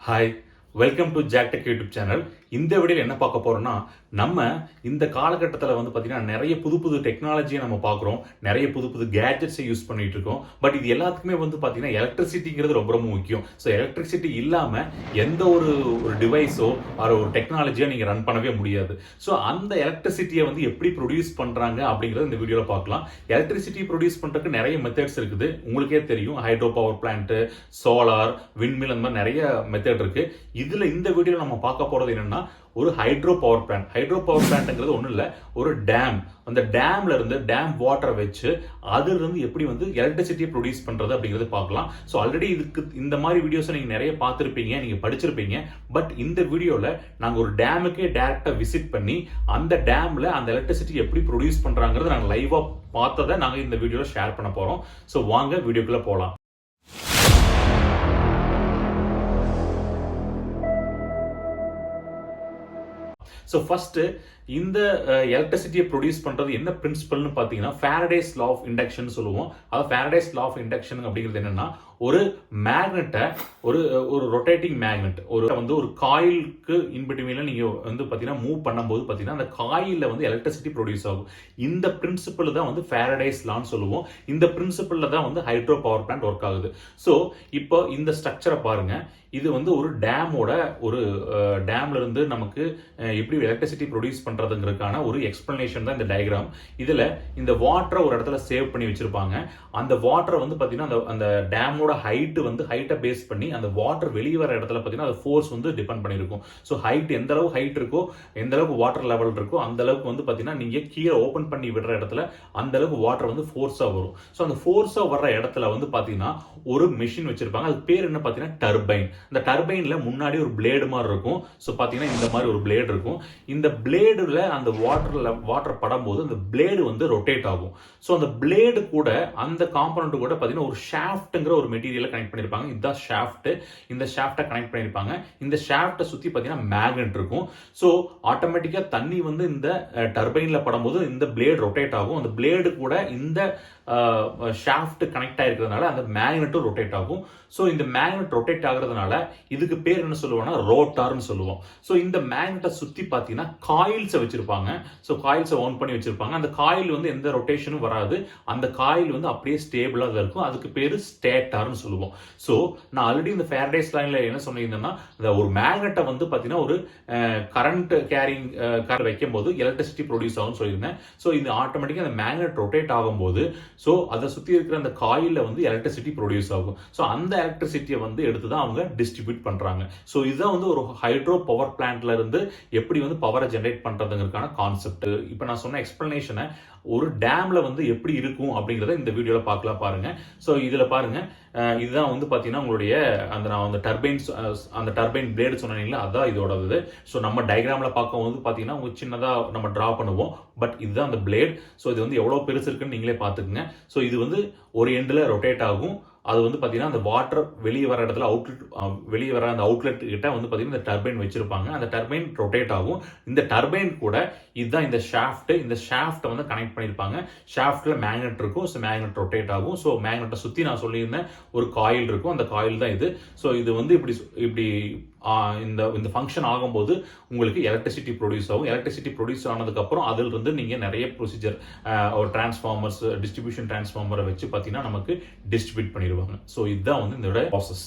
Hi, welcome to jaktech YouTube channel. இந்த வீடியோவில் என்ன பார்க்க போறோம்னா, நம்ம இந்த காலகட்டத்தில் வந்து பார்த்தீங்கன்னா நிறைய புது புது டெக்னாலஜியை நம்ம பார்க்குறோம். நிறைய புது புது கேட்ஜெட்ஸை யூஸ் பண்ணிட்டு இருக்கோம். பட் இது எல்லாத்துக்குமே வந்து பார்த்தீங்கன்னா எலக்ட்ரிசிட்டிங்கிறது ரொம்ப ரொம்ப முக்கியம். ஸோ எலக்ட்ரிசிட்டி இல்லாமல் எந்த ஒரு டிவைஸோ ஒரு டெக்னாலஜியோ நீங்கள் ரன் பண்ணவே முடியாது. ஸோ அந்த எலக்ட்ரிசிட்டியை வந்து எப்படி ப்ரொடியூஸ் பண்ணுறாங்க அப்படிங்கிறத இந்த வீடியோவில் பார்க்கலாம். எலக்ட்ரிசிட்டி ப்ரொடியூஸ் பண்ணுறதுக்கு நிறைய மெத்தட்ஸ் இருக்குது. உங்களுக்கே தெரியும், ஹைட்ரோ பவர் பிளான்ட்டு, சோலார், விண்மில், அந்த மாதிரி நிறைய மெத்தட் இருக்கு. இதுல இந்த வீடியோவில் நம்ம பார்க்க போறது என்னன்னா, ஒரு hydro power plant. Hydro power பிளான்ட்ங்கிறது ஒன்றும் இல்லை, ஒரு டேம். அந்த டேம்ல இருந்து டேம் வாட்டரை வச்சு அதுல இருந்து எப்படி வந்து எலக்ட்ரிசிட்டியை ப்ரொடியூஸ் பண்றது அப்படிங்கிறது பார்க்கலாம். ஸோ ஆல்ரெடி இதுக்கு இந்த மாதிரி வீடியோஸை நீங்க நிறைய பார்த்துருப்பீங்க, நீங்க படிச்சிருப்பீங்க. பட் இந்த வீடியோல நாங்கள் ஒரு டேமுக்கே டைரக்டா விசிட் பண்ணி அந்த டேம்ல அந்த எலக்ட்ரிசிட்டி எப்படி ப்ரொடியூஸ் பண்றாங்கிறது நாங்கள் லைவா பார்த்ததை நாங்கள் இந்த வீடியோல ஷேர் பண்ண போறோம். ஸோ வாங்க வீடியோக்குள்ள போகலாம். ஸோ ஃபர்ஸ்ட் இந்த எலக்ட்ரிசிட்டியை ப்ரொடியூஸ் பண்றது என்ன பிரின்சிபல்னு பார்த்தீங்கன்னா, ஃபாரடேஸ் லா ஆஃப் இண்டக்ஷன் சொல்லுவோம். அதாவது ஃபாரடேஸ் லா ஆஃப் இண்டக்ஷன் அப்படிங்கிறது என்னன்னா, ஒரு மேக்னெட்டை ஒரு ரொட்டேட்டிங் மேக்னெட் ஒரு காயிலுக்கு இன்பிட்வீன்ல நீங்க வந்து பார்த்தீங்கன்னா மூவ் பண்ணும்போது பார்த்தீங்கன்னா அந்த காயிலில் வந்து எலக்ட்ரிசிட்டி ப்ரொடியூஸ் ஆகும். இந்த பிரின்சிபல் தான் வந்து ஃபாரடேஸ் லான்னு சொல்லுவோம். இந்த பிரின்சிபல்ல தான் வந்து ஹைட்ரோ பவர் பிளான்ட் ஒர்க் ஆகுது. ஸோ இப்போ இந்த ஸ்ட்ரக்சரை பாருங்க. இது வந்து ஒரு டேமோட டேம்ல இருந்து நமக்கு எப்படி எலக்ட்ரிசிட்டி ப்ரொடியூஸ் பண்றதுங்கிறதுக்கான ஒரு எக்ஸ்பிளனேஷன் தான் இந்த டயக்ராம். இதுல இந்த வாட்டரை ஒரு இடத்துல சேவ் பண்ணி வச்சிருப்பாங்க. அந்த வாட்டரை வந்து பாத்தீங்கன்னா அந்த டேமோட ஹைட்டை பேஸ் பண்ணி அந்த வாட்டர் வெளியே வர இடத்துல பாத்தீங்கன்னா அது ஃபோர்ஸ் வந்து டிபெண்ட் பண்ணிருக்கும். ஸோ எந்த அளவு ஹைட் இருக்கோ, எந்த அளவுக்கு வாட்டர் லெவல் இருக்கோ, அந்த அளவுக்கு வந்து பாத்தீங்கன்னா நீங்க கீழே ஓபன் பண்ணி விடுற இடத்துல அந்த அளவுக்கு வாட்டர் வந்து ஃபோர்ஸா வரும். ஸோ அந்த ஃபோர்ஸா வர்ற இடத்துல வந்து பாத்தீங்கன்னா ஒரு மெஷின் வச்சிருப்பாங்க. அது பேர் என்ன பாத்தீங்கன்னா டர்பைன். இந்த டர்பைன்ல முன்னாடி ஒரு பிளேடு மாதிரி இருக்கும். ஸோ பாத்தீங்கன்னா இந்த மாதிரி ஒரு பிளேடு இருக்கும். இந்த பிளேடுல அந்த வாட்டர் படும்போது அந்த பிளேடு வந்து ரொட்டேட் ஆகும். ஸோ அந்த பிளேடு கூட அந்த காம்பனண்ட் கூட பாத்தீங்கன்னா ஒரு ஷாஃப்ட்ங்கிற ஒரு மெட்டீரியலை கனெக்ட் பண்ணிருப்பாங்க. இதுதான் ஷாஃப்ட். இந்த ஷாஃப்டை கனெக்ட் பண்ணிருப்பாங்க. இந்த ஷாஃப்டை சுத்தி பாத்தீங்கன்னா மேக்னெட் இருக்கும். ஸோ ஆட்டோமேட்டிக்கா தண்ணி வந்து இந்த டர்பைன்ல படும்போது இந்த பிளேடு ரொட்டேட் ஆகும். அந்த பிளேடு கூட இந்த ஷாஃப்ட் கனெக்ட் ஆயிருக்கிறதுனால அந்த மேக்னெட்டும் ரொட்டேட் ஆகும். ஸோ இந்த மேக்னெட் ரொட்டேட் ஆகுறதுனால இதுக்கு பேர் என்ன சொல்லுவோம்னா ரோட்டார்னு சொல்லுவோம். ஸோ இந்த மேக்னெட்டை சுத்தி பார்த்தீங்கன்னா காயில்ஸை வச்சிருப்பாங்க. ஸோ காயில்ஸை ஆன் பண்ணி வச்சிருப்பாங்க. அந்த காயில் வந்து எந்த ரொட்டேஷனும் வராது. அந்த காயில் வந்து அப்படியே ஸ்டேபிளா தான் இருக்கும். அதுக்கு பேரு ஸ்டேட்டார்னு சொல்லுவோம். ஸோ நான் ஆல்ரெடி இந்த ஃபேரடேஸ் லால என்ன சொன்னீங்கன்னா, ஒரு மேக்னெட்டை வந்து பார்த்தீங்கன்னா ஒரு கரண்ட் கேரிங் வைக்கும் போது எலக்ட்ரிசிட்டி ப்ரொடியூஸ் ஆகும்னு சொல்லியிருந்தேன். ஸோ இது ஆட்டோமேட்டிக்கா அந்த மேக்னெட் ரொட்டேட் ஆகும்போது ஸோ அதை சுத்தி இருக்கிற அந்த காயில வந்து எலக்ட்ரிசிட்டி ப்ரொடியூஸ் ஆகும். ஸோ அந்த எலக்ட்ரிசிட்டியை வந்து எடுத்து தான் அவங்க டிஸ்ட்ரிபியூட் பண்றாங்க. ஸோ இதுதான் வந்து ஒரு ஹைட்ரோ பவர் பிளான்ட்ல இருந்து எப்படி வந்து பவரை ஜெனரேட் பண்றதுங்கிறதுக்கான கான்செப்ட். இப்போ நான் சொன்ன எக்ஸ்பிளனேஷனை ஒரு டேம்ல வந்து எப்படி இருக்கும் அப்படிங்கறத இந்த வீடியோல பார்க்கலாம் பாருங்க. ஸோ இதுல பாருங்க, இதுதான் வந்து பாத்தீங்கன்னா உங்களுடைய அந்த டர்பைன் பிளேடு சொன்னீங்களா, அதான் இதோட இது. ஸோ நம்ம டயக்ராம்ல பார்க்கும்போது பாத்தீங்கன்னா உங்களுக்கு சின்னதா நம்ம டிரா பண்ணுவோம். பட் இதுதான் அந்த பிளேட். ஸோ இது வந்து எவ்வளவு பெருசு இருக்குன்னு நீங்களே பாத்துக்கங்க. ஸோ இது வந்து ஒரு எண்ட்ல ரொட்டேட் ஆகும். அது வந்து பாத்தீங்கன்னா அந்த வாட்டர் வெளியே வர இடத்துல வெளியே வர அந்த அவுட்லெட் கிட்ட வந்து பாத்தீங்கன்னா இந்த டர்பைன் வச்சிருப்பாங்க. அந்த டர்பைன் ரொட்டேட் ஆகும். இந்த டர்பைன் கூட இதுதான் இந்த ஷாஃப்ட். இந்த ஷாஃப்ட் வந்து கனெக்ட் பண்ணிருப்பாங்க. ஷாஃப்ட்ல மேக்னெட் இருக்கும். ஸோ மேக்னெட் ரொட்டேட் ஆகும். ஸோ மேக்னெட்டை சுத்தி நான் சொல்லியிருந்தேன் ஒரு காயில் இருக்கும். அந்த காயில் தான் இது. ஸோ இது வந்து இப்படி இந்த ஃபங்க்ஷன் ஆகும்போது உங்களுக்கு எலக்ட்ரிசிட்டி ப்ரொடியூஸ் ஆகும். எலக்ட்ரிசிட்டி ப்ரொடியூஸ் ஆனதுக்கு அப்புறம் அதில் இருந்து நீங்க நிறைய ப்ரொசீஜர் ஒரு டிரான்ஸ்ஃபார்மர்ஸ், டிஸ்ட்ரிபியூஷன் டிரான்ஸ்ஃபார்மரை வச்சு பார்த்தீங்கன்னா நமக்கு டிஸ்ட்ரிபியூட் பண்ணிடுவாங்க. ஸோ இதுதான் வந்து இதோட ப்ராசஸ்.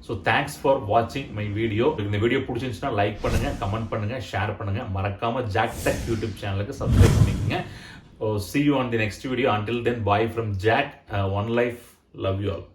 ஸோ தேங்க்ஸ் ஃபார் வாட்சிங் மை வீடியோ. இந்த வீடியோ பிடிச்சிருந்துச்சுன்னா லைக் பண்ணுங்க, கமெண்ட் பண்ணுங்க, ஷேர் பண்ணுங்க. மறக்காம jaktech யூடியூப் சேனலுக்கு சப்ஸ்கிரைப் பண்ணிக்கோங்க. See you on the next video. Until then, bye from Jack. One life. Love you all.